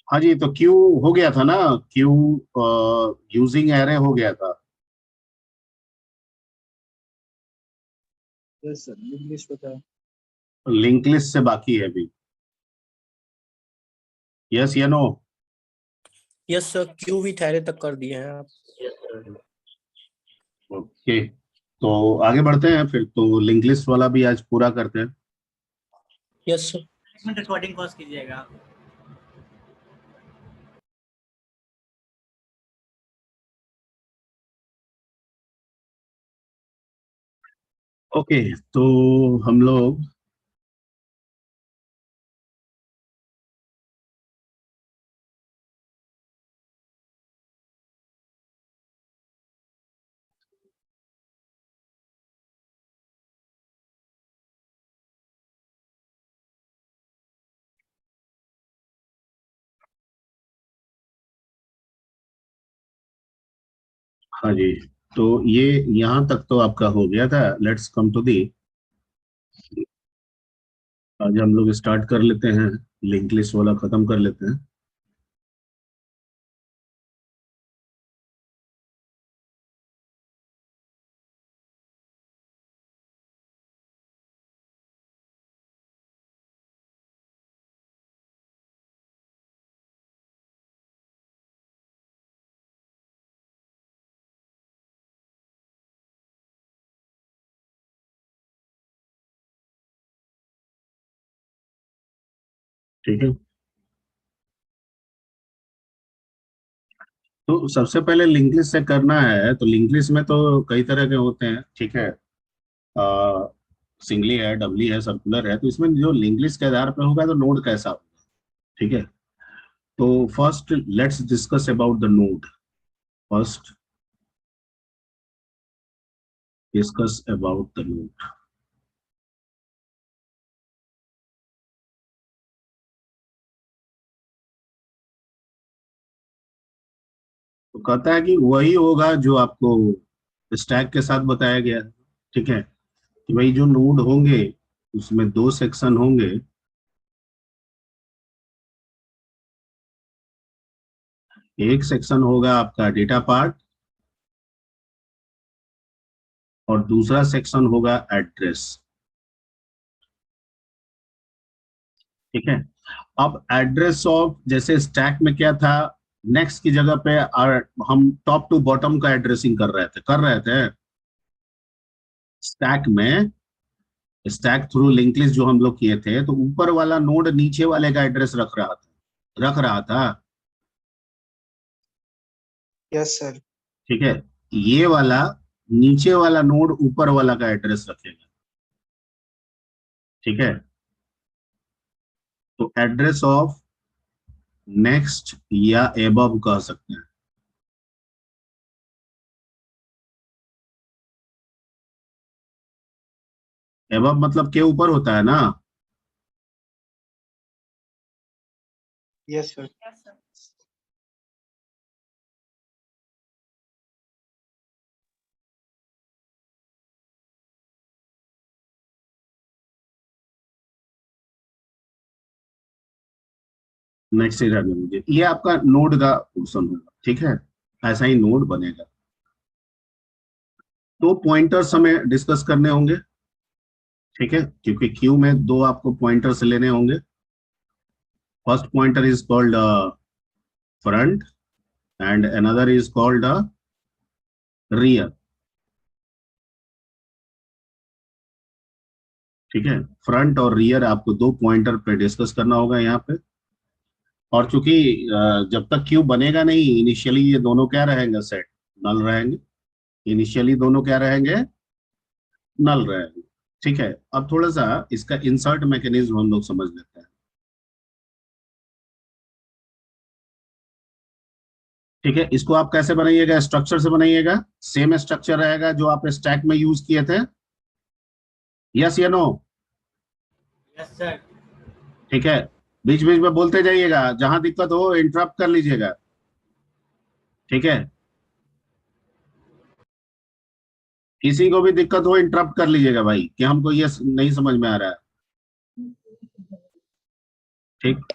हाँ जी, तो क्यू हो गया था ना। क्यू यूजिंग एरे हो गया था। यस सर, इंग्लिश पता है। लिंक लिस्ट से बाकी है अभी। यस या no? Yes sir, queue with array तक कर दिए हैं आप। ओके, तो आगे बढ़ते हैं फिर। तो लिंक लिस्ट वाला भी आज पूरा करते हैं। Yes sir. एक मिनट रिकॉर्डिंग पॉज कीजिएगा। ओके, तो हम लोग हाँ जी, तो ये यहाँ तक तो आपका हो गया था। Let's come to the. आज हम लोग स्टार्ट कर लेते हैं, लिंक लिस्ट वाला खत्म कर लेते हैं। ठीक है, तो सबसे पहले लिंक लिस्ट से करना है। तो लिंक लिस्ट में तो कई तरह के होते हैं, ठीक है। सिंगली है, डबली है, सर्कुलर है। तो इसमें जो लिंक लिस्ट के आधार पर होगा तो नोड कैसा होगा, ठीक है। तो first let's discuss about the node. First discuss about the node. तो कहता है कि वही होगा जो आपको स्टैक के साथ बताया गया है, ठीक है। कि भाई जो नोड होंगे उसमें दो सेक्शन होंगे। एक सेक्शन होगा आपका डेटा पार्ट और दूसरा सेक्शन होगा एड्रेस, ठीक है। अब एड्रेस ऑफ, जैसे स्टैक में क्या था, नेक्स्ट की जगह पे हम टॉप टू बॉटम का एड्रेसिंग कर रहे थे स्टैक में। स्टैक थ्रू लिंक लिस्ट जो हम लोग किए थे, तो ऊपर वाला नोड नीचे वाले का एड्रेस रख रहा था। Yes sir. ठीक है, ये वाला नीचे वाला नोड ऊपर वाला का एड्रेस रखेगा, ठीक है। तो एड्रेस ऑफ नेक्स्ट या एबव कह सकते हैं। एबव मतलब के ऊपर होता है ना। Yes sir. नेक्स्ट ही रहने मुझे, ये आपका नोड का पोर्शन होगा, ठीक है। ऐसा ही नोड बनेगा। तो पॉइंटर्स हमें डिस्कस करने होंगे, ठीक है, क्योंकि क्यू में दो आपको पॉइंटर्स लेने होंगे। First pointer is called front end another is called rear, ठीक है। फ्रंट और रियर आपको दो पॉइंटर पे डिस्कस करना होगा यहाँ पे। और चूंकि जब तक क्यू बनेगा नहीं, इनिशियली ये दोनों क्या रहेंगे, सेट नल रहेंगे। इनिशियली दोनों क्या रहेंगे, नल रहेंगे, ठीक है। अब थोड़ा सा इसका इंसर्ट मैकेनिज्म हम लोग समझ लेते हैं, ठीक है। इसको आप कैसे बनाइएगा, स्ट्रक्चर से बनाइएगा। सेम स्ट्रक्चर रहेगा जो आप स्टैक में यूज किए थे। यस या नो? Yes sir. ठीक है, बीच बीच में बोलते जाइएगा, जहां दिक्कत हो इंटरप्ट कर लीजिएगा, ठीक है। किसी को भी दिक्कत हो इंटरप्ट कर लीजिएगा भाई, कि हमको ये नहीं समझ में आ रहा है, ठीक।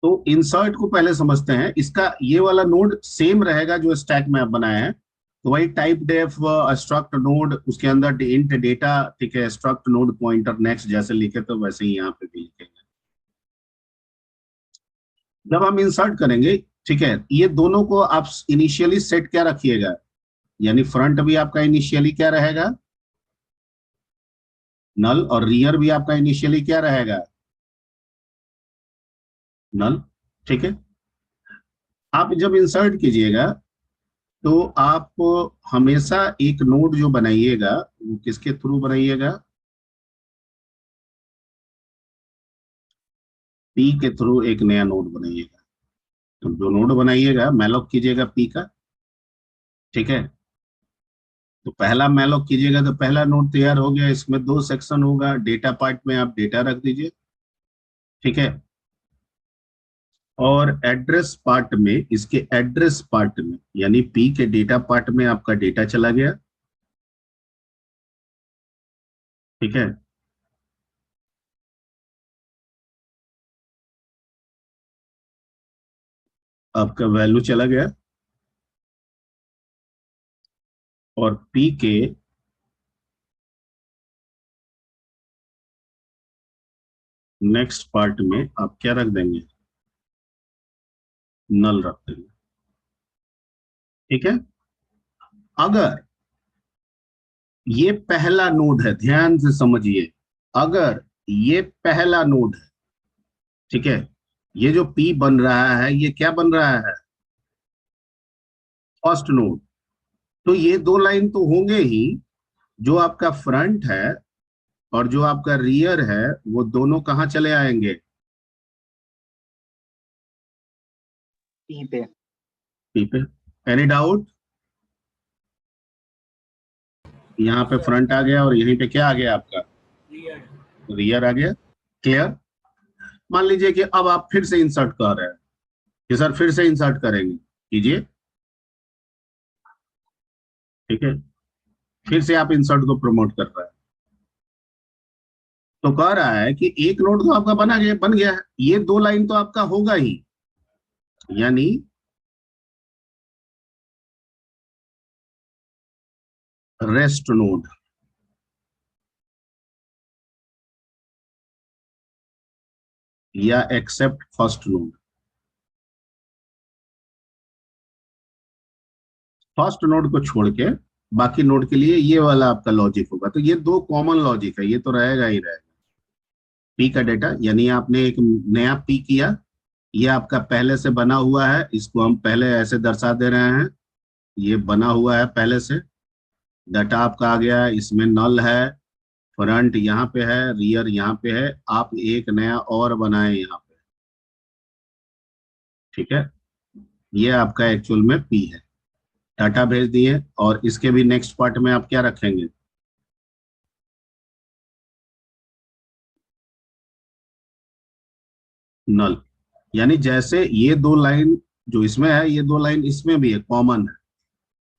तो इंसर्ट को पहले समझते हैं। इसका ये वाला नोड सेम रहेगा जो स्टैक में आप बनाए हैं, तो वही टाइप डेफ स्ट्रक्ट नोड, उसके अंदर इंट डेटा, ठीक है, स्ट्रक्ट नोड पॉइंटर नेक्स्ट जैसे लिखे तो वैसे ही यहाँ पे भी लिखेंगे। जब हम इंसर्ट करेंगे, ठीक है, ये दोनों को आप इनिशियली सेट क्या रखिएगा, यानी फ्रंट भी आपका इनिशियली क्या रहेगा, नल, और रियर भी आपका इनिशियली क्या रहेगा, नल। ठीक है, आप जब इंसर्ट कीजिएगा तो आप हमेशा एक नोड जो बनाइएगा वो किसके थ्रू बनाइएगा, पी के थ्रू एक नया नोड बनाइएगा। तो जो नोड बनाइएगा मैलोक कीजिएगा पी का, ठीक है। तो पहला मैलोक कीजिएगा तो पहला नोड तैयार हो गया। इसमें दो सेक्शन होगा, डेटा पार्ट में आप डेटा रख दीजिए, ठीक है, और एड्रेस पार्ट में, इसके एड्रेस पार्ट में यानी पी के डेटा पार्ट में आपका डेटा चला गया, ठीक है। आपका वैल्यू चला गया और पी के नेक्स्ट पार्ट में आप क्या रख देंगे, नल रख देंगे, ठीक है। अगर ये पहला नोड है, ध्यान से समझिए, अगर ये पहला नोड है, ठीक है, ये जो पी बन रहा है ये क्या बन रहा है, फर्स्ट नोड, तो ये दो लाइन तो होंगे ही। जो आपका फ्रंट है और जो आपका रियर है वो दोनों कहाँ चले आएंगे, पी पे। पी पे। एनी डाउट, यहाँ पे फ्रंट आ गया और यहीं पे क्या आ गया आपका, रियर। रियर आ गया। क्लियर। मान लीजिए कि अब आप फिर से इंसर्ट कर रहे हैं कि सर फिर से इंसर्ट करेंगे, कीजिए, ठीक है। फिर से आप इंसर्ट को प्रमोट कर रहे हैं, तो कह रहा है कि एक नोड तो आपका बन गया है, ये दो लाइन तो आपका होगा ही, यानी रेस्ट नोड या accept first node. First node को छोड़ के बाकी नोड के लिए ये वाला आपका लॉजिक होगा। तो ये दो कॉमन लॉजिक है, ये तो रहेगा ही रहेगा। पी का डेटा यानी आपने एक नया पी किया, ये आपका पहले से बना हुआ है, इसको हम पहले ऐसे दर्शा दे रहे हैं, ये बना हुआ है पहले से, डाटा आपका आ गया, इसमें नल है, फ्रंट यहाँ पे है, रियर यहाँ पे है, आप एक नया और बनाए यहाँ पे, ठीक है। ये आपका एक्चुअल में पी है, डाटा भेज दिए, और इसके भी नेक्स्ट पार्ट में आप क्या रखेंगे, नल। यानी जैसे ये दो लाइन जो इसमें है, ये दो लाइन इसमें भी है, कॉमन है,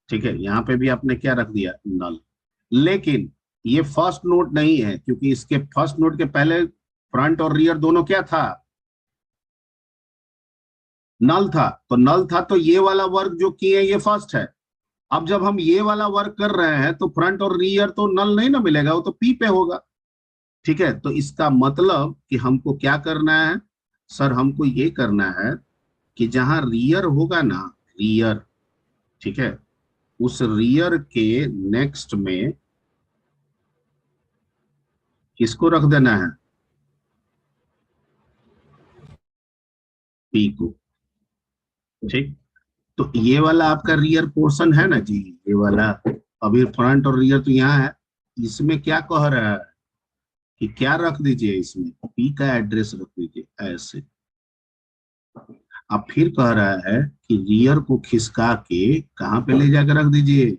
ठीक है, यहाँ पे भी आपने क्या रख दिया, नल। लेकिन ये फर्स्ट नोट नहीं है, क्योंकि इसके फर्स्ट नोट के पहले फ्रंट और रियर दोनों क्या था, नल था। तो नल था तो ये वाला वर्क जो किए ये फर्स्ट है। अब जब हम ये वाला वर्क कर रहे हैं तो फ्रंट और रियर तो नल नहीं ना मिलेगा, वो तो पी पे होगा, ठीक है। तो इसका मतलब कि हमको क्या करना है, सर हमको ये करना है कि जहां रियर होगा ना, रियर, ठीक है, उस रियर के नेक्स्ट में किसको रख देना है, पी को, ठीक। तो ये वाला आपका रियर पोर्शन है ना जी, ये वाला, अभी फ्रंट और रियर तो यहाँ है, इसमें क्या कह रहा है कि क्या रख दीजिए, इसमें पी का एड्रेस रख दीजिए ऐसे। अब फिर कह रहा है कि रियर को खिसका के कहाँ पे ले जाकर रख दीजिए,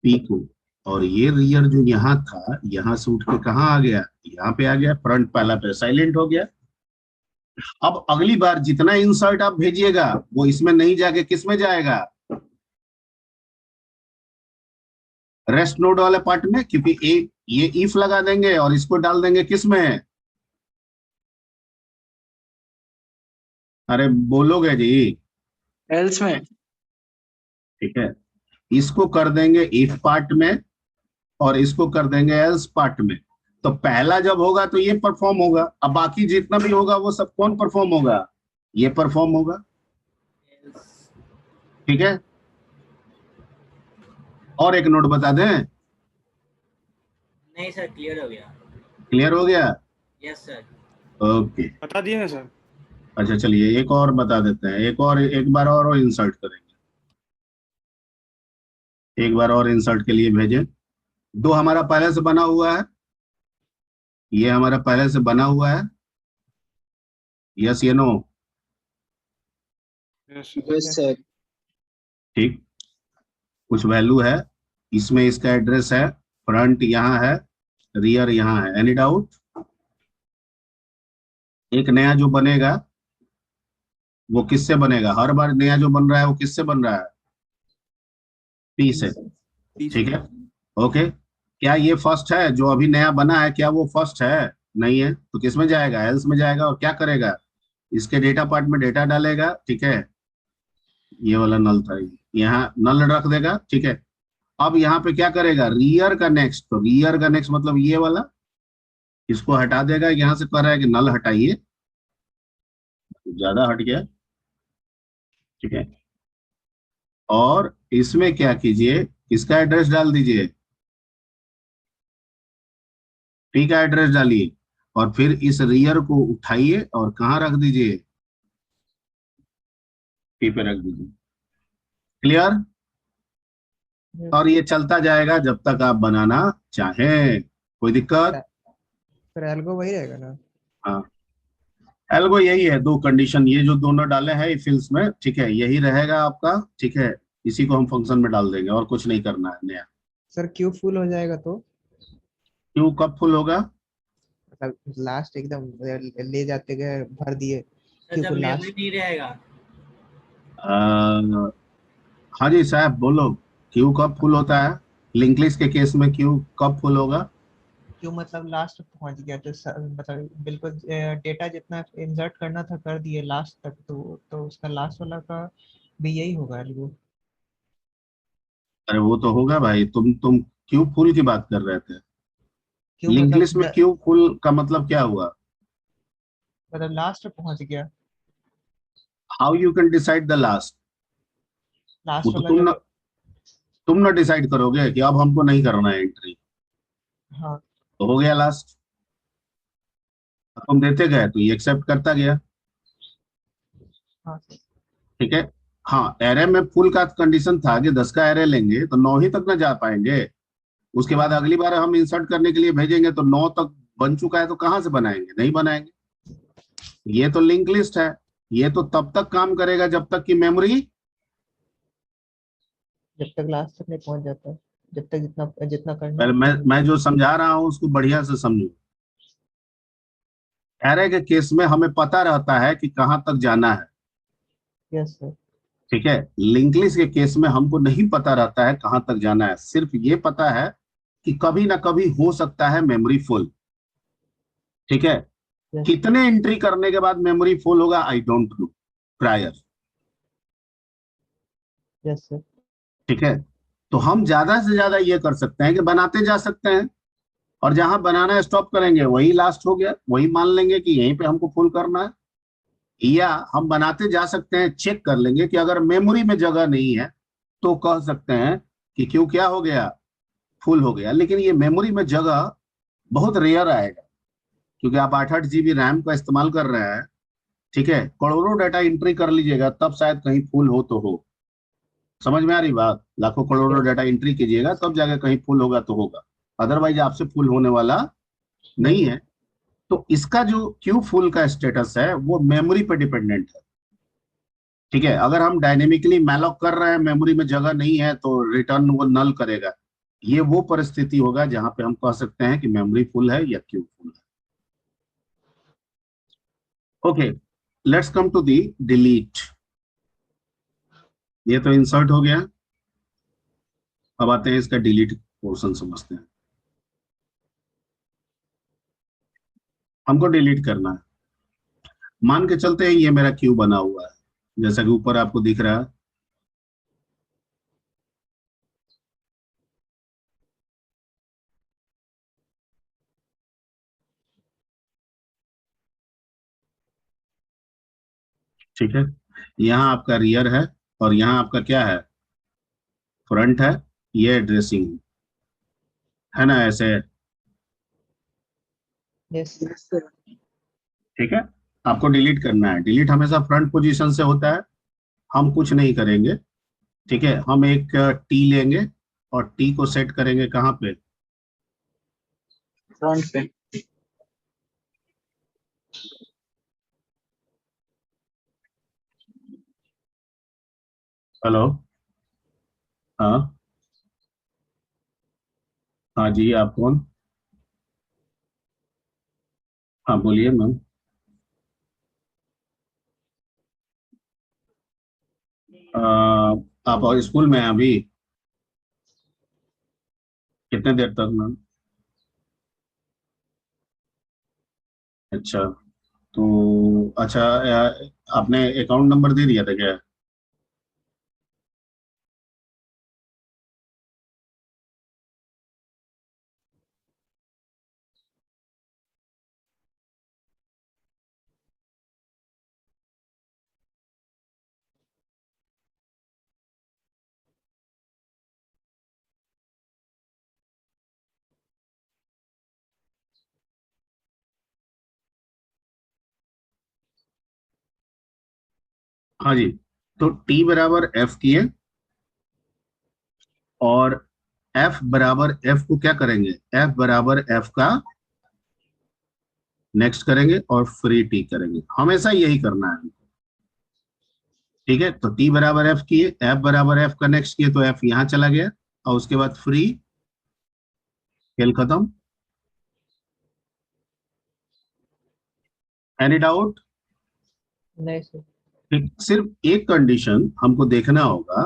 पी को। और ये रियर जो यहाँ था, यहाँ से उठ के कहाँ आ गया, यहाँ पे आ गया, फ्रंट पहला पे साइलेंट हो गया। अब अगली बार जितना इंसर्ट आप भेजिएगा वो इसमें नहीं जाके किस में जाएगा, रेस्ट नोड वाले पार्ट में, क्योंकि एक ये इफ लगा देंगे और इसको डाल देंगे किस में, अरे बोलोगे जी। एल्स में। ठीक है, इसको कर देंगे इफ पार्ट में और इसको कर देंगे एल्स पार्ट में। तो पहला जब होगा तो ये परफॉर्म होगा, अब बाकी जितना भी होगा वो सब कौन परफॉर्म होगा, ये परफॉर्म होगा। ठीक है, और एक नोट बता दें। नहीं सर, क्लियर हो गया। क्लियर हो गया। Yes sir. ओके, बता दिए ना सर। अच्छा चलिए एक और बता देते हैं, एक बार और इंसर्ट करेंगे, एक बार और इंसर्ट के लिए भेजें। दो हमारा पहले से बना हुआ है, ये हमारा पहले से बना हुआ है, यस ये नो। Yes sir. ठीक, कुछ वैल्यू है इसमें, इसका एड्रेस है, फ्रंट यहाँ है, रियर यहाँ है, एनी डाउट। एक नया जो बनेगा वो किससे बनेगा, हर बार नया जो बन रहा है वो किससे बन रहा है, पी से। ठीक है, ओके। क्या ये फर्स्ट है जो अभी नया बना है, क्या वो फर्स्ट है, नहीं है, तो किस में जाएगा, एल्स में जाएगा, और क्या करेगा, इसके डेटा पार्ट में डेटा डालेगा। ठीक है, ये वाला नल था, यहाँ नल रख देगा। ठीक है, अब यहाँ पे क्या करेगा, रियर का नेक्स्ट, तो रियर का नेक्स्ट मतलब ये वाला, इसको हटा देगा, यहाँ से कह रहा है कि नल हटाइए, ज्यादा हट गया। ठीक है, और इसमें क्या कीजिए, इसका एड्रेस डाल दीजिए, पी का एड्रेस डालिए, और फिर इस रियर को उठाइए और कहाँ रख दीजिए, पी पे रख दीजिए। क्लियर। और ये चलता जाएगा जब तक आप बनाना चाहें, कोई दिक्कत। फिर एल्गो वही रहेगा ना। हाँ, एल्गो यही है, दो कंडीशन ये जो दोनों डाले हैं फिल्स में, ठीक है, यही रहेगा आपका। ठीक है, इसी को हम फंक्शन में डाल देंगे और कुछ नहीं करना है नया। सर क्यू फुल हो जाएगा तो क्यों कब फुल होगा, मतलब लास्ट एकदम ले जाते गए भर दिए सर क्यू जब को मेमोरी लास्ट। नहीं रहेगा। हाँ जी साहब बोलो, क्यू कब फुल होता है, लिंक लिस्ट के केस में क्यू कब फुल होगा। क्यू मतलब लास्ट तक पहुंच गया तो मतलब बिल्कुल डेटा जितना इंसर्ट करना था कर दिए लास्ट तक, तो उसका लास्ट वाला का भी यही होगा एल्गो। अरे वो तो होगा भाई, तुम क्यू फुल की बात कर रहे थे, क्यू लिंक मतलब लिस्ट में क्यू फुल का मतलब क्या हुआ, मतलब लास्ट तक पहुंच गया, how you can decide the last, वो लास्ट तो वाला जब। तुम ना डिसाइड करोगे कि अब हमको नहीं करना है एंट्री, हाँ तो हो गया लास्ट, तुम देते गए तो ये एक्सेप्ट करता गया। हाँ ठीक है, हाँ एरे में फुल का कंडीशन था कि 10 का एरे लेंगे तो 9 ही तक ना जा पाएंगे, उसके बाद अगली बार हम इंसर्ट करने के लिए भेजेंगे तो 9 तक बन चुका है, तो कहाँ से बनाएंगे, नहीं बनाएंगे। ये तो लिंक लिस्ट है, ये तो तब तक काम करेगा जब तक कि मेमोरी, जब तक लास्ट तक नहीं पहुंच जाता, जब तक जितना जितना करना है पहले उतना मैं जो समझा रहा हूं उसको बढ़िया से समझो। एरे के केस में हमें पता रहता है कि कहाँ तक जाना है। Yes sir. ठीक है, लिंक लिस्ट के केस में हमको नहीं पता रहता है कहाँ तक जाना है, सिर्फ ये पता है कि कभी ना कभी हो सकता है मेमोरी फुल। ठीक है, यस कितने एंट्री करने के बाद मेमोरी फुल होगा I don't know prior. Yes sir. ठीक है, तो हम ज्यादा से ज्यादा ये कर सकते हैं कि बनाते जा सकते हैं, और जहां बनाना स्टॉप करेंगे वही लास्ट हो गया, वही मान लेंगे कि यहीं पे हमको फुल करना है। या हम बनाते जा सकते हैं, चेक कर लेंगे कि अगर मेमोरी में जगह नहीं है तो कह सकते हैं कि क्यों क्या हो गया, फुल हो गया। लेकिन ये मेमोरी में जगह बहुत रेयर आएगा, क्योंकि आप 8-8 GB रैम का इस्तेमाल कर रहे हैं। ठीक है, करोड़ों डाटा एंट्री कर लीजिएगा तब शायद कहीं फुल हो तो हो, समझ में आ रही बात, लाखों करोड़ों यस डाटा एंट्री कीजिएगा तब जाके कहीं फुल होगा तो होगा, अदरवाइज आपसे फुल होने वाला नहीं नहीं। है। तो इसका जो क्यू फुल का स्टेटस है वो मेमोरी पे डिपेंडेंट है। ठीक है, अगर हम डायनेमिकली मैलॉक कर रहे हैं, मेमोरी में जगह नहीं है, तो रिटर्न वो नल करेगा। ये वो परिस्थिति होगा जहां पे हम कह सकते हैं कि मेमोरी फुल है या क्यू फुल है। Okay, let's come to the delete. ये तो इंसर्ट हो गया, अब आते हैं इसका डिलीट पोर्शन समझते हैं। हमको डिलीट करना है, मान के चलते हैं ये मेरा क्यू बना हुआ है जैसा कि ऊपर आपको दिख रहा है। ठीक है, यहाँ आपका रियर है और यहाँ आपका क्या है, फ्रंट है, ये ड्रेसिंग है ना, ऐसे। Yes Yes, sir. ठीक है, आपको डिलीट करना है, डिलीट हमेशा फ्रंट पोजीशन से होता है, हम कुछ नहीं करेंगे। ठीक है, हम एक टी लेंगे और टी को सेट करेंगे कहाँ पे, Front पे. हेलो, हाँ हाँ जी, आप कौन? हाँ बोलिए मैम। आप और स्कूल में हैं अभी? कितने देर तक मैम? अच्छा, तो अच्छा, आपने अकाउंट नंबर दे दिया था क्या? हाँ जी, तो टी बराबर एफ किए और एफ बराबर एफ को क्या करेंगे, एफ बराबर एफ का नेक्स्ट करेंगे और फ्री टी करेंगे, हमेशा यही करना है। ठीक है, तो टी बराबर एफ किए, एफ बराबर एफ का नेक्स्ट किए तो एफ यहां चला गया और उसके बाद फ्री, खेल खत्म। Any doubt? नहीं सर। ठीक, सिर्फ एक कंडीशन हमको देखना होगा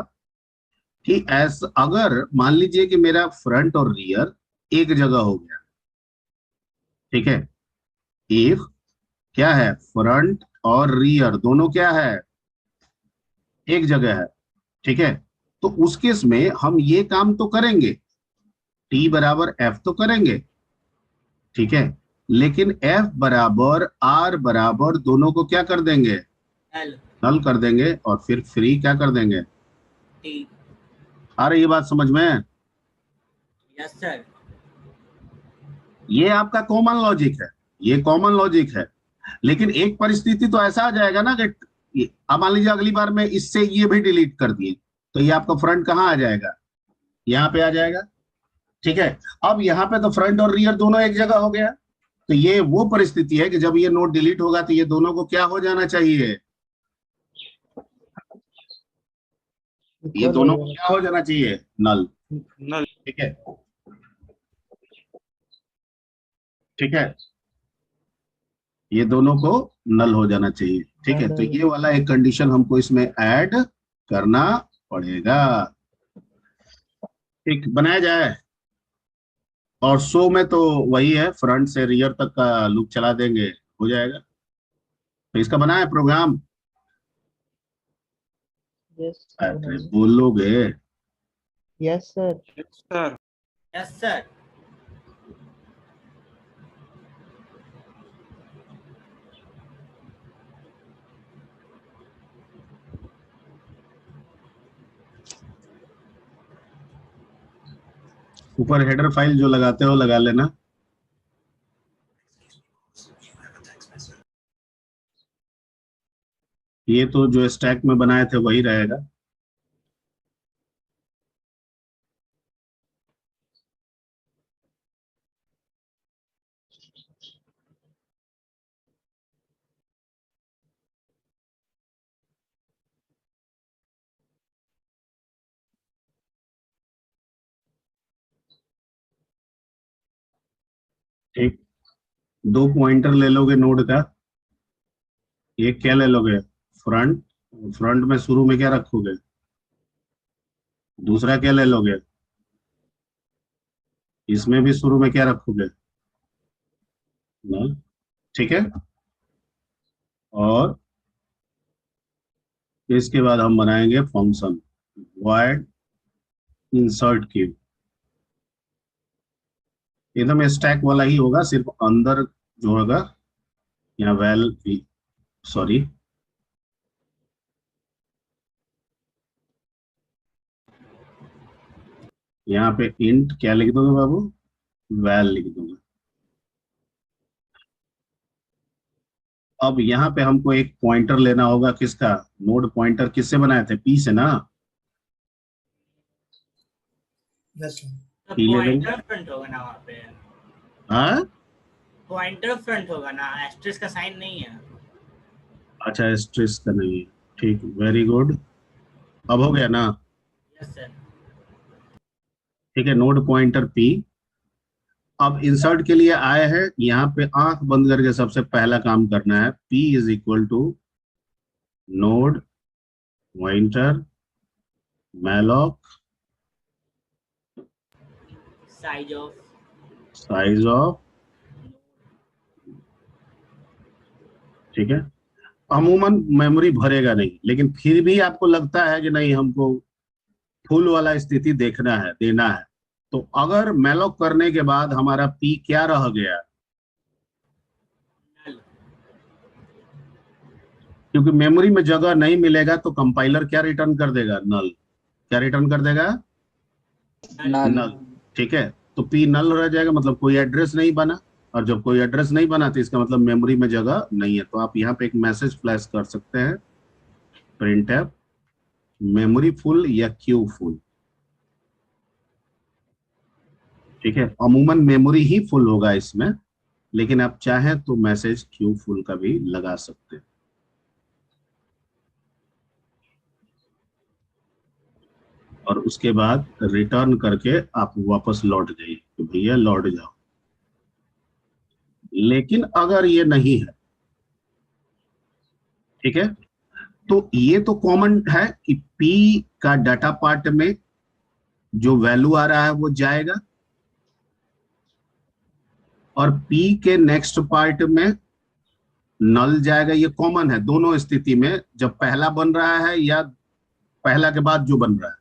कि ऐसा अगर मान लीजिए कि मेरा फ्रंट और रियर एक जगह हो गया, ठीक है, एक क्या है, फ्रंट और रियर दोनों क्या है, एक जगह है। ठीक है, तो उस केस में हम ये काम तो करेंगे, टी बराबर एफ तो करेंगे, ठीक है, लेकिन एफ बराबर आर बराबर दोनों को क्या कर देंगे, एल नल कर देंगे और फिर फ्री क्या कर देंगे। टी। आ रही ये बात समझ में? Yes sir. ये आपका कॉमन लॉजिक है, ये कॉमन लॉजिक है, लेकिन एक परिस्थिति तो ऐसा आ जाएगा ना कि अब मान लीजिए अगली बार में इससे ये भी डिलीट कर दिए तो ये आपका फ्रंट कहाँ आ जाएगा, यहाँ पे आ जाएगा। ठीक है, अब यहाँ पे तो फ्रंट और रियर दोनों एक जगह हो गया, तो ये वो परिस्थिति है कि जब ये नोट डिलीट होगा तो ये दोनों को क्या हो जाना चाहिए, ये इक्वल हो दोनों को जाएगा। क्या हो जाना चाहिए, नल। नल। ठीक है, ठीक है, ये दोनों को नल हो जाना चाहिए। ठीक है, तो ये वाला एक कंडीशन हमको इसमें ऐड करना पड़ेगा। ठीक, बनाया जाए। और शो में तो वही है, फ्रंट से रियर तक का लूप चला देंगे, हो जाएगा। तो इसका बनाए प्रोग्राम। यस अरे बोलोगे? Yes sir. Sir. Yes sir. ऊपर हेडर फाइल जो लगाते हो लगा लेना। ये तो जो स्टैक में बनाए थे वही रहेगा। ठीक, दो पॉइंटर ले लोगे नोड का, एक क्या ले लोगे, फ्रंट, फ्रंट में शुरू में क्या रखोगे, दूसरा क्या ले लोगे, इसमें भी शुरू में क्या रखोगे, ना। ठीक है, और इसके बाद हम बनाएंगे फंक्शन void insert क्यू। एकदम स्टैक वाला ही होगा, सिर्फ अंदर जो होगा यहाँ वैल सॉरी यहाँ पे इंट क्या लिख दोगे बाबू, वैल लिख दूंगा। अब यहाँ पे हमको एक पॉइंटर लेना होगा, किसका, नोड पॉइंटर किससे बनाए थे, पी से ना, यस सर। तो पी ले लेंगे। पॉइंटर फ्रंट होगा ना वहाँ पे, हाँ पॉइंटर फ्रंट होगा ना, एस्टेरिस्क का साइन नहीं है। अच्छा, स्ट्रेस का नहीं है, ठीक, वेरी गुड। अब हो गया ना, यस सर। ठीक है, नोड पॉइंटर पी। अब इंसर्ट के लिए आए हैं, यहाँ पे आंख बंद करके सबसे पहला काम करना है, p is equal to node pointer malloc size of, ठीक है। अमूमन मेमोरी भरेगा नहीं, लेकिन फिर भी आपको लगता है कि नहीं हमको फुल वाला स्थिति देखना है, देना है, तो अगर मैलॉक करने के बाद हमारा पी क्या रह गया, नल, क्योंकि मेमोरी में जगह नहीं मिलेगा तो कंपाइलर क्या रिटर्न कर देगा, नल। क्या रिटर्न कर देगा, नल। नल। ठीक है, तो पी नल रह जाएगा, मतलब कोई एड्रेस नहीं बना, और जब कोई एड्रेस नहीं बना तो इसका मतलब मेमोरी में जगह नहीं है। तो आप यहाँ पे एक मैसेज फ्लैश कर सकते हैं, प्रिंटफ मेमोरी फुल या क्यू फुल। ठीक है, अमूमन मेमोरी ही फुल होगा इसमें, लेकिन आप चाहें तो मैसेज क्यू फुल का भी लगा सकते हैं। और उसके बाद रिटर्न करके आप वापस लौट जाइए तो भैया लौट जाओ। लेकिन अगर ये नहीं है, ठीक है, तो ये तो कॉमन है कि P का डाटा पार्ट में जो वैल्यू आ रहा है वो जाएगा, और P के नेक्स्ट पार्ट में नल जाएगा। ये कॉमन है दोनों स्थिति में, जब पहला बन रहा है या पहला के बाद जो बन रहा है।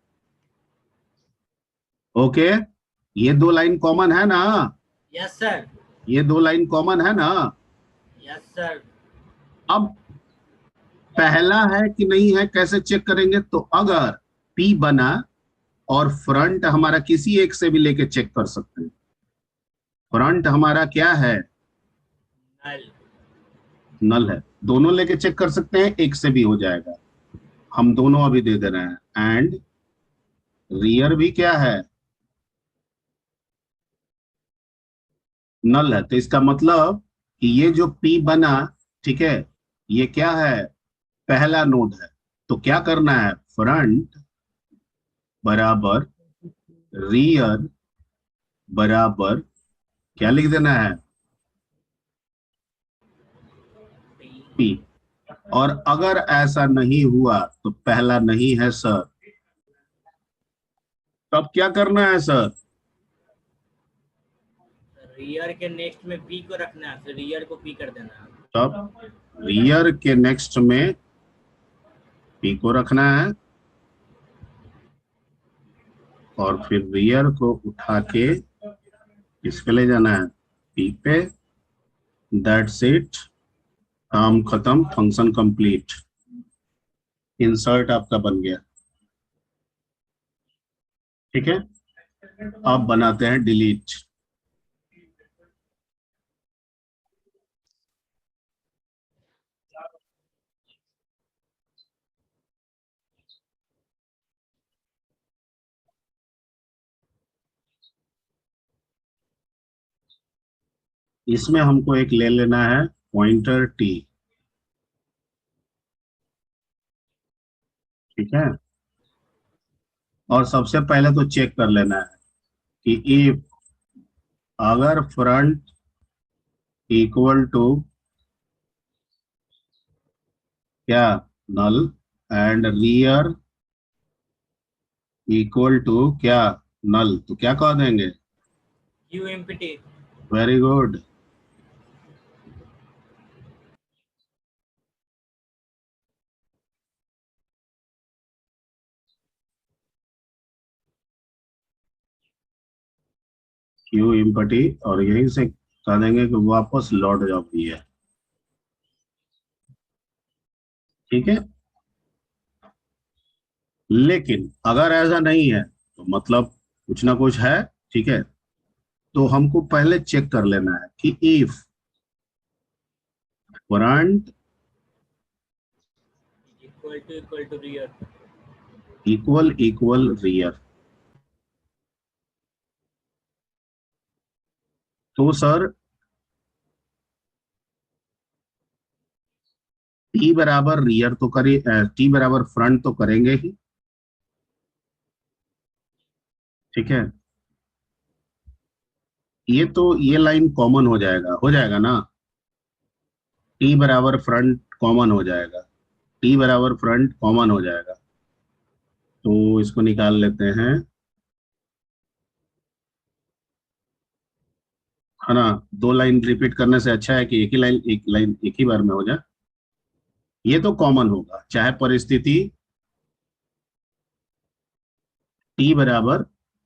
ओके, ये दो लाइन कॉमन है ना, यस सर, ये दो लाइन कॉमन है ना। Yes sir. अब पहला है कि नहीं है कैसे चेक करेंगे, तो अगर P बना और फ्रंट हमारा किसी एक से भी लेके चेक कर सकते हैं। फ्रंट हमारा क्या है, नल, नल है, दोनों लेके चेक कर सकते हैं, एक से भी हो जाएगा, हम दोनों अभी दे दे रहे हैं। एंड रियर भी क्या है, नल है। तो इसका मतलब कि ये जो P बना, ठीक है, ये क्या है, पहला नोड है। तो क्या करना है, फ्रंट बराबर रियर बराबर क्या लिख देना है, P। और अगर ऐसा नहीं हुआ तो पहला नहीं है सर, तब क्या करना है सर, रियर के नेक्स्ट में पी को रखना है, फिर रियर को पी कर देना है। तब रियर के नेक्स्ट में P को रखना है, और फिर रियर को उठा के किस पे ले जाना है, P पे। दैट्स इट, काम खत्म, फंक्शन कंप्लीट, इंसर्ट आपका बन गया। ठीक है, अब बनाते हैं डिलीट। इसमें हमको एक ले लेना है पॉइंटर T। ठीक है, और सबसे पहले तो चेक कर लेना है कि इफ अगर फ्रंट इक्वल टू क्या, नल, एंड रियर इक्वल टू क्या, नल, तो क्या कह देंगे, Q empty. Very good. Q empty, और यहीं से कह देंगे कि वापस लौट जाओ भैया। ठीक है, लेकिन अगर ऐसा नहीं है तो मतलब कुछ ना कुछ है। ठीक है, तो हमको पहले चेक कर लेना है कि if front equal to rear. Equal rear, तो सर टी बराबर रियर तो करे, टी बराबर फ्रंट तो करेंगे ही। ठीक है, ये तो ये लाइन कॉमन हो जाएगा ना। टी बराबर फ्रंट कॉमन हो जाएगा, टी बराबर फ्रंट कॉमन हो जाएगा, तो इसको निकाल लेते हैं, है ना। दो लाइन रिपीट करने से अच्छा है कि एक लाइन एक ही बार में हो जाए। ये तो कॉमन होगा, चाहे परिस्थिति टी बराबर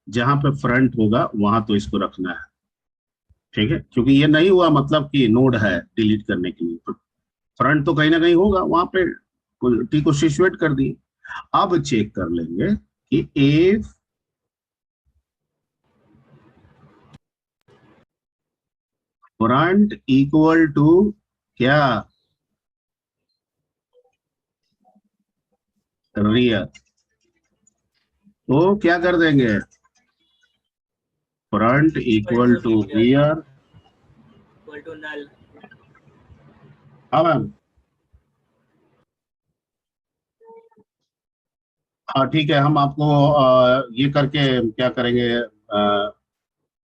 जहां पे फ्रंट होगा वहां तो इसको रखना है। ठीक है, क्योंकि ये नहीं हुआ मतलब कि नोड है डिलीट करने के लिए, तो फ्रंट तो कहीं ना कहीं होगा वहां पे, टी को सिचुएट कर दिए। अब चेक कर लेंगे कि इफ फ्रंट इक्वल टू क्या, रियर, तो क्या कर देंगे, front equal to rear. Equal to null. हाँ मैम, हाँ ठीक है, हम आपको ये करके क्या करेंगे,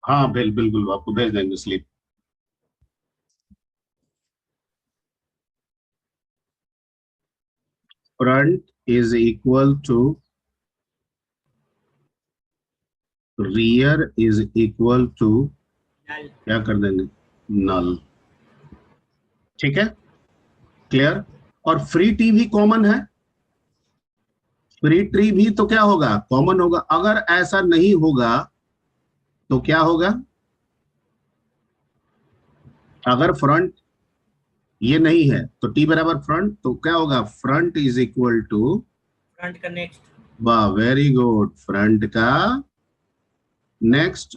हाँ बिल्कुल आपको भेज देंगे slip. Front is equal to rear is equal to null. क्या कर देंगे, नल। ठीक है, क्लियर। और फ्री टी भी कॉमन है, फ्री ट्री भी तो क्या होगा, कॉमन होगा। अगर ऐसा नहीं होगा तो क्या होगा, अगर फ्रंट ये नहीं है तो टी बराबर फ्रंट, तो क्या होगा, front is equal to, front का नेक्स्ट। वाह वेरी गुड, फ्रंट का नेक्स्ट,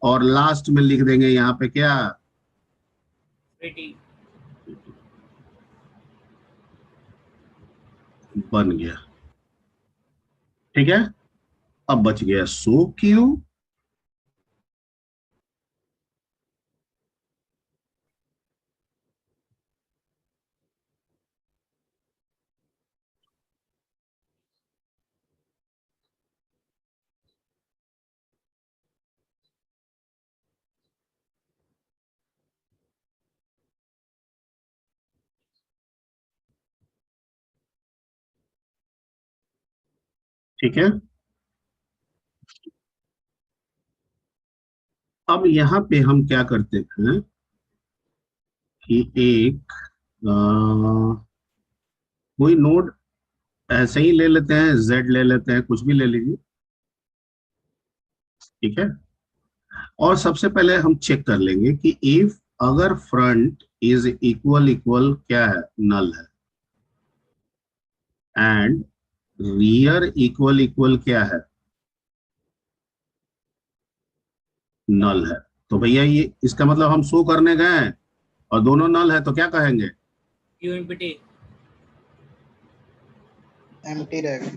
और लास्ट में लिख देंगे यहाँ पे क्या, फ्री टी। बन गया। ठीक है, अब बच गया सो क्यू। ठीक है, अब यहाँ पे हम क्या करते हैं कि एक कोई नोड ऐसे ही ले लेते हैं, जेड ले लेते हैं, कुछ भी ले लीजिए। ठीक है, और सबसे पहले हम चेक कर लेंगे कि इफ अगर फ्रंट इज इक्वल क्या है, नल है, एंड रियर इक्वल क्या है, नल है, तो भैया ये इसका मतलब हम शो करने गए हैं और दोनों नल है, तो क्या कहेंगे, क्यू इम्पटी। एम्प्टी रहेगा।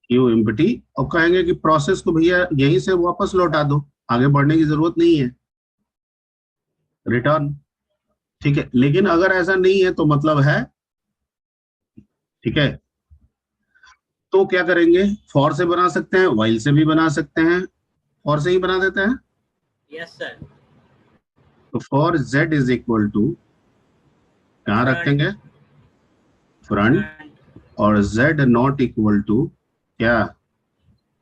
क्यू एम्प्टी, और कहेंगे कि प्रोसेस को भैया यहीं से वापस लौटा दो, आगे बढ़ने की जरूरत नहीं है, रिटर्न। ठीक है, लेकिन अगर ऐसा नहीं है तो मतलब है। ठीक है, तो क्या करेंगे, फॉर से बना सकते हैं, व्हाइल से भी बना सकते हैं, फॉर से ही बना देते हैं। Yes sir. तो for Z is equal to कहाँ फ्रंट। रखेंगे, फ्रंट, फ्रंट। और जेड नॉट इक्वल टू क्या,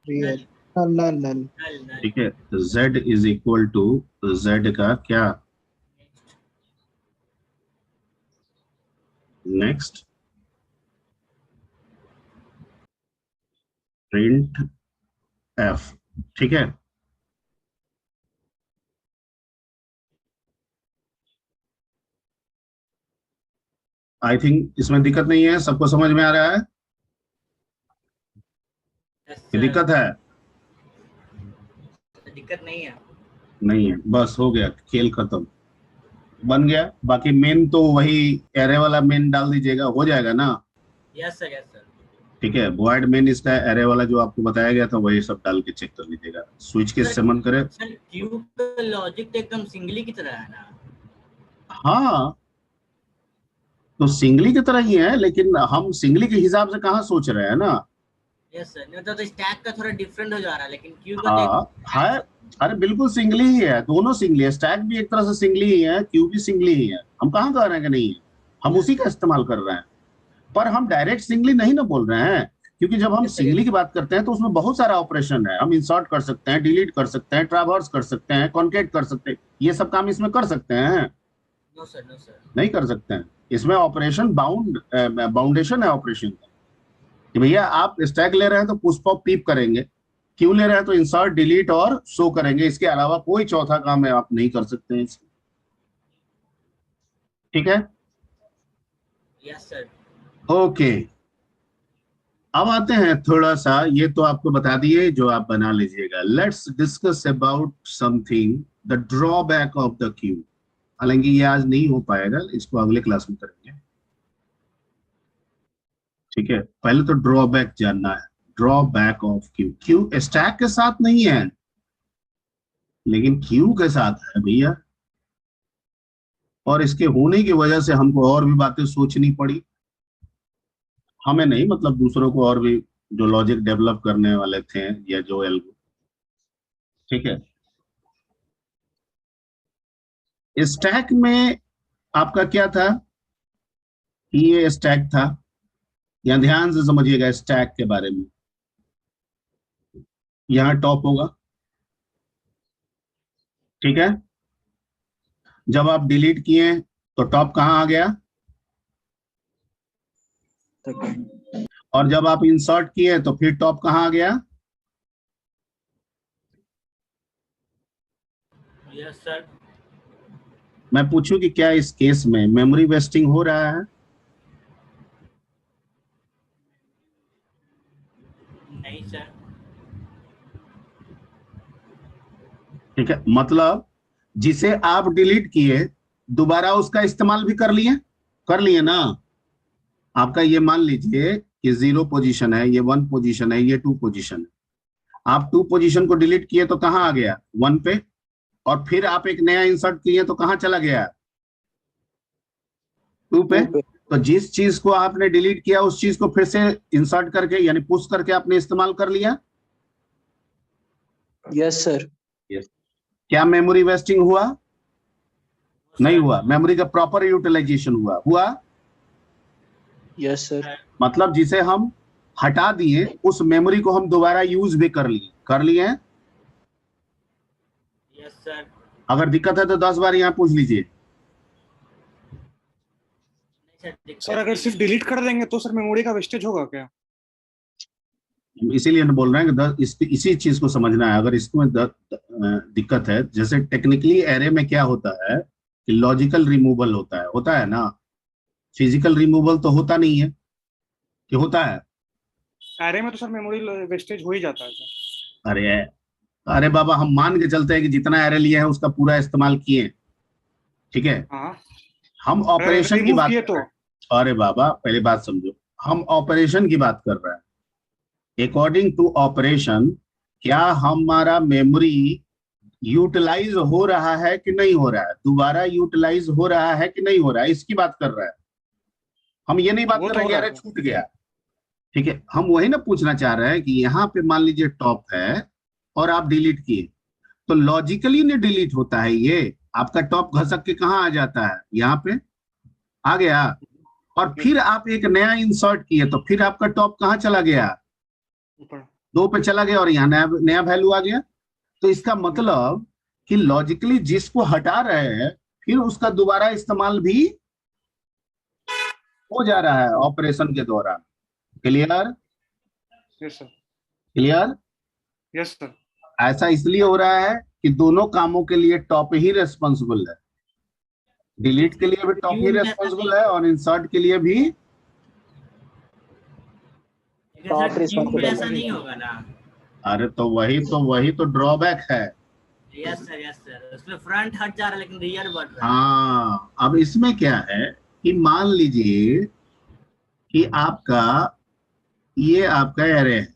real. Null. Null null null. Null null. ठीक है, Z is equal to Z का क्या, नेक्स्ट। प्रिंट एफ, ठीक है। आई थिंक इसमें दिक्कत नहीं है, सबको समझ में आ रहा है? यस ये सर, दिक्कत है? दिक्कत नहीं है। नहीं है, बस हो गया, खेल खत्म, बन गया। बाकी मेन तो वही एरे वाला मेन डाल दीजिएगा, हो जाएगा ना? Yes sir, yes sir. ठीक है, वॉइड मेन इसका एरे वाला जो आपको बताया गया था वही सब डाल के चेक कर लीजिएगा। स्विच के सर, मन करे। सर क्यू का लॉजिक तो एकदम सिंगली की तरह है ना? हाँ, तो सिंगली की तरह ही है, लेकिन हम सिंगली के हिसाब से कहाँ सोच रहे हैं ना। यस सर, नहीं तो स्टैक का थोड़ा डिफरेंट हो जा रहा है, लेकिन क्यू का हाँ है, अरे बिल्कुल सिंगली ही है, दोनों सिंगली है। स्टैक भी एक तरह से सिंगली ही है, क्यू भी सिंगली ही है। हम कहाँ कह रहे हैं कि नहीं है, हम उसी का इस्तेमाल कर रहे हैं। पर हम डायरेक्ट सिंगली नहीं ना बोल रहे हैं, क्योंकि जब हम सिंगली की बात करते हैं तो उसमें बहुत सारा ऑपरेशन है। हम इंसर्ट कर सकते हैं, डिलीट कर सकते हैं, ट्रैवर्स कर सकते हैं, कॉन्केट कर सकते हैं, ये सब काम इसमें कर सकते हैं। No sir, no sir. नहीं कर सकते हैं। इसमें ऑपरेशन बाउंडेशन है ऑपरेशन का, कि भैया आप स्टैक ले रहे हैं तो पुश पॉप पीप करेंगे, क्यों ले रहे हैं तो इंसर्ट डिलीट और शो करेंगे, इसके अलावा कोई चौथा काम है आप नहीं कर सकते हैं इसमें। ठीक है, यस सर। ओके। अब आते हैं थोड़ा सा, ये तो आपको बता दिए जो आप बना लीजिएगा। Let's discuss about something, the drawback of the Q. हालांकि ये आज नहीं हो पाएगा, इसको अगले क्लास में करेंगे। ठीक है, पहले तो ड्रॉबैक जानना है। Drawback of Q, queue stack के साथ नहीं है लेकिन क्यू के साथ है भैया, और इसके होने की वजह से हमको और भी बातें सोचनी पड़ी। हमें नहीं, मतलब दूसरों को, और भी जो लॉजिक डेवलप करने वाले थे या जो एल्गो। ठीक है, स्टैक में आपका क्या था? ये स्टैक था, या ध्यान से समझिएगा स्टैक के बारे में। यहाँ टॉप होगा, ठीक है। जब आप डिलीट किए तो टॉप कहाँ आ गया? और जब आप इंसर्ट किए तो फिर टॉप कहाँ आ गया? Yes sir. मैं पूछूं कि क्या इस केस में मेमोरी वेस्टिंग हो रहा है? नहीं सर। ठीक है, मतलब जिसे आप डिलीट किए दोबारा उसका इस्तेमाल भी कर लिए ना। आपका ये मान लीजिए कि 0 पोजीशन है, ये 1 पोजीशन है, ये 2 पोजीशन है। आप 2 पोजीशन को डिलीट किए तो कहाँ आ गया? 1 पे। और फिर आप एक नया इंसर्ट किए तो कहाँ चला गया? 2 पे। तो जिस चीज को आपने डिलीट किया उस चीज को फिर से इंसर्ट करके यानी पुश करके आपने इस्तेमाल कर लिया। Yes sir. क्या मेमोरी वेस्टिंग हुआ? नहीं हुआ, मेमोरी का प्रॉपर यूटिलाइजेशन हुआ। Yes sir. मतलब जिसे हम हटा दिए उस मेमोरी को हम दोबारा यूज भी कर लिए हैं। Yes sir. अगर दिक्कत है तो 10 बार यहाँ पूछ लीजिए। सर अगर सिर्फ डिलीट कर देंगे तो सर मेमोरी का वेस्टेज होगा क्या? इसीलिए हम बोल रहे हैं कि इसी चीज को समझना है। अगर इसमें दिक्कत है, जैसे टेक्निकली एरे में क्या होता है कि लॉजिकल रिमूवल होता है ना। फिजिकल रिमूवल तो होता नहीं है, कि होता है? एरे में तो सर मेमोरी वेस्टेज हो ही जाता है सर। अरे अरे बाबा, हम मान के चलते हैं कि जितना एरे लिया है उसका पूरा इस्तेमाल किए, ठीक है। हाँ, हम ऑपरेशन की remove बात किए कर रहे हैं। अरे बाबा, पहले बात समझो, हम ऑपरेशन की बात कर रहे हैं। अकॉर्डिंग टू ऑपरेशन, क्या हमारा मेमोरी यूटिलाइज हो रहा है कि नहीं हो रहा है, दोबारा यूटिलाइज हो रहा है कि नहीं हो रहा है, इसकी बात कर रहा है। हम ये नहीं बात वो कर तो रहे हो कि रहा अरे है। छूट गया। ठीक है, हम वही ना पूछना चाह रहे हैं कि यहाँ पे मान लीजिए टॉप है और आप डिलीट किए, तो लॉजिकली नहीं डिलीट होता है ये। आपका टॉप घसक के कहाँ आ जाता है? यहाँ पे आ गया। और फिर आप एक नया इंसर्ट किए तो फिर आपका टॉप कहाँ चला गया? ऊपर। 2 पे चला गया और यहाँ नया नया वैल्यू आ गया। तो इसका मतलब कि लॉजिकली जिसको हटा रहे हैं फिर उसका दोबारा इस्तेमाल भी हो जा रहा है ऑपरेशन के दौरान। Clear? Yes sir. Clear? Yes sir. ऐसा इसलिए हो रहा है कि दोनों कामों के लिए टॉप ही रेस्पॉन्सिबल है। डिलीट के लिए भी टॉप ही क्यों में ऐसा रेस्पॉन्सिबल नहीं- है और इंसर्ट के लिए भी। लेकिन Top सर क्यू में responsible ऐसा है। नहीं होगा ना। अरे तो वही तो ड्रॉबैक है। यस सर उसमें फ्रंट हट जा रहा है लेकिन रियर बढ़ रहा है। हाँ, अब इसमें क्या है कि मान लीजिए कि ये आपका एरे है,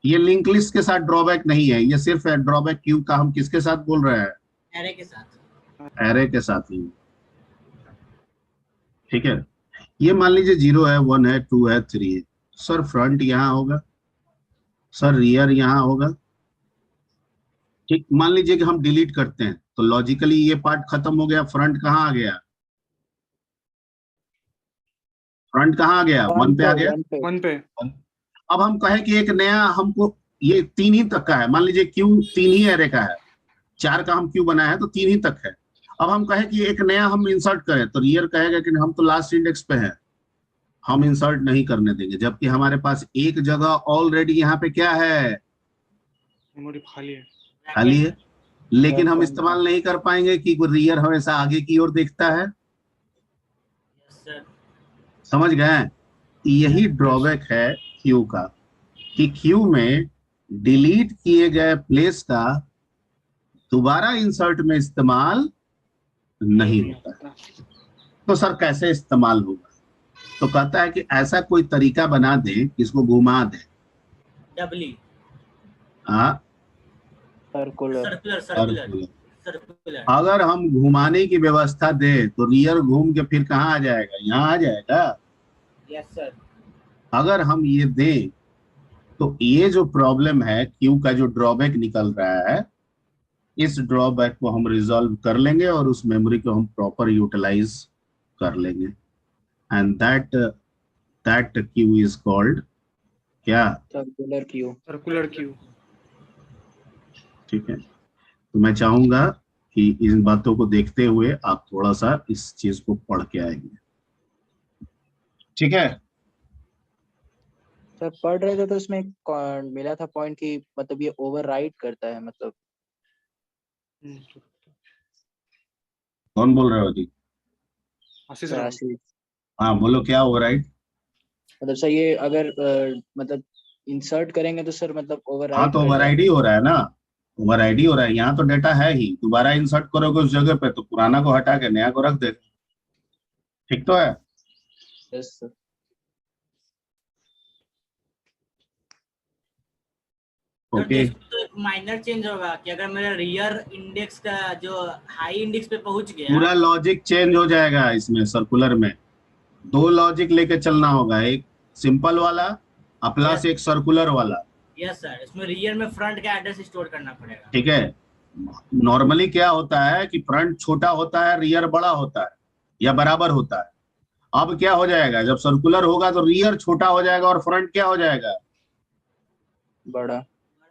ये लिंक लिस्ट के साथ ड्रॉबैक नहीं है, ये सिर्फ ड्रॉबैक क्यू का हम किसके साथ बोल रहे हैं? एरे के साथ। एरे के साथ ही। ठीक है, ये मान लीजिए 0 है, 1 है, 2 है, 3 है। सर फ्रंट यहाँ होगा, सर रियर यहाँ होगा। ठीक, मान लीजिए कि हम डिलीट करते हैं तो लॉजिकली ये पार्ट खत्म हो गया, फ्रंट कहाँ आ गया? फ्रंट कहाँ आ गया? 1 पे आ गया। 1 पे। अब हम कहें कि एक नया हमको, ये 3 ही तक का है, मान लीजिए क्यू 3 ही एरे का है, 4 का हम क्यू बनाया है तो 3 ही तक है। अब हम कहें कि एक नया हम इंसर्ट करें तो रियर कहेगा कि हम तो लास्ट इंडेक्स पे हैं, हम इंसर्ट नहीं करने देंगे, जबकि हमारे पास एक जगह ऑलरेडी यहाँ पे क्या है? मेमोरी खाली है। खाली है, लेकिन हम इस्तेमाल नहीं कर पाएंगे कि रियर हमेशा आगे की ओर देखता है। Yes sir. समझ गए? यही ड्रॉबैक है क्यू का, कि क्यू में डिलीट किए गए प्लेस का दोबारा इंसर्ट में इस्तेमाल नहीं होता है। तो सर कैसे इस्तेमाल होगा? तो कहता है कि ऐसा कोई तरीका बना दे, इसको घुमा दे। डबली। हाँ, सर्कुलर। सर्कुलर। अगर हम घुमाने की व्यवस्था दे तो रियर घूम के फिर कहाँ आ जाएगा? यहाँ आ जाएगा। Yes sir. अगर हम ये दें तो ये जो प्रॉब्लम है क्यू का, जो ड्रॉबैक निकल रहा है, इस ड्रॉबैक को हम रिजॉल्व कर लेंगे और उस मेमोरी को हम प्रॉपर यूटिलाइज कर लेंगे। And that queue is called क्या? Circular queue. Circular queue. ठीक है, तो मैं चाहूंगा कि इन बातों को देखते हुए आप थोड़ा सा इस चीज को पढ़ के आएंगे। ठीक है, सर पढ़ रहे थे तो इसमें मिला था पॉइंट कि मतलब ये ओवरराइड करता है, मतलब कौन बोल रहे हो जी? आशीष सर राव। आशीष। हाँ बोलो, क्या ओवरराइड? मतलब सर ये अगर मतलब इंसर्ट करेंगे तो सर मतलब हाँ ओवरराइड तो कर ओवरराइड ही जाएगा। हो रहा है ना, ओवरराइड ही हो रहा है। यहाँ तो डेटा है ही, दोबारा इंसर्ट करोगे उस जगह पे तो पुराना को हटा के नया को रख दे। ठीक तो है? Yes sir. तो ओके। इसमें तो एक माइनर चेंज होगा कि अगर मेरा रियर इंडेक्स का जो हाई इंडेक्स पे पहुंच गया। पूरा लॉजिक चेंज हो जाएगा इसमें। सर्कुलर में 2 लॉजिक लेके चलना होगा, एक सिंपल वाला प्लस एक सर्कुलर वाला। यस सर, इसमें रियर में फ्रंट का एड्रेस स्टोर करना पड़ेगा। ठीक है, नॉर्मली क्या होता है कि फ्रंट छोटा होता है, रियर बड़ा होता है या बराबर होता है। अब क्या हो जाएगा, जब सर्कुलर होगा तो रियर छोटा हो जाएगा और फ्रंट क्या हो जाएगा? बड़ा।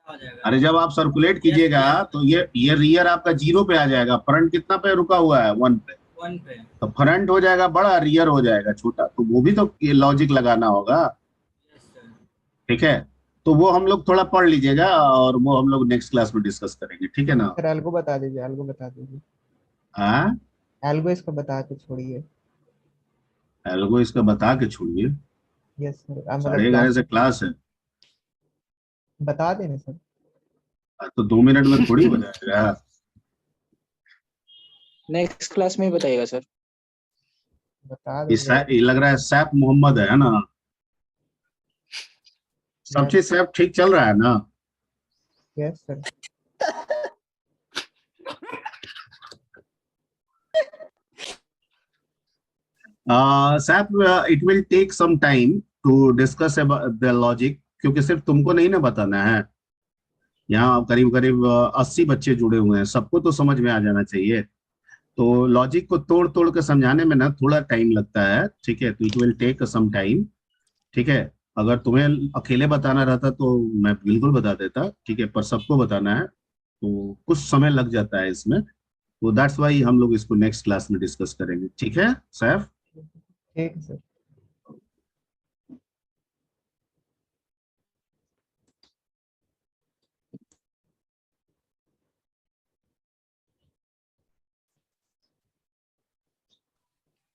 हो जाएगा। अरे जब आप सर्कुलेट कीजिएगा तो ये रियर आपका 0 पे आ जाएगा, फ्रंट कितना पे रुका हुआ है? 1 पे। 1 पे। तो फ्रंट हो जाएगा बड़ा, रियर हो जाएगा छोटा, तो वो भी तो ये लॉजिक लगाना होगा। Yes sir. ठीक है, तो वो हम लोग थोड़ा पढ़ लीजिएगा और वो हम लोग नेक्स्ट क्लास में डिस्कस करेंगे। ठीक है ना? सर एल्गो बता दीजिए, एल्गो बता दीजिए। हाँ, एल्गो इसको बता के छोड़िए। एल्गो इसका बता के छोड़िए, यस सर, मतलब 11:30 से क्लास है। बता देना सर। तो 2 मिनट में थोड़ी हो जाएगा। नेक्स्ट क्लास में ही बताइएगा सर। बता ये लग रहा है सैफ मोहम्मद है ना? सब चीज सैफ ठीक चल रहा है ना? Yes sir. Saif, it will take some time to discuss the logic, क्योंकि सिर्फ तुमको नहीं ना बताना है। यहाँ करीब करीब 80 बच्चे जुड़े हुए हैं, सबको तो समझ में आ जाना चाहिए। तो लॉजिक को तोड़ तोड़ के समझाने में ना थोड़ा टाइम लगता है। ठीक है, तो it will take some time. ठीक है, अगर तुम्हें अकेले बताना रहता तो मैं बिल्कुल बता देता। ठीक है, पर सबको बताना है तो कुछ समय लग जाता है इसमें, तो दैट्स वाई हम लोग इसको नेक्स्ट क्लास में डिस्कस करेंगे। ठीक है सैफ? ठीक है सर।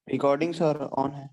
रिकॉर्डिंग सर ऑन है।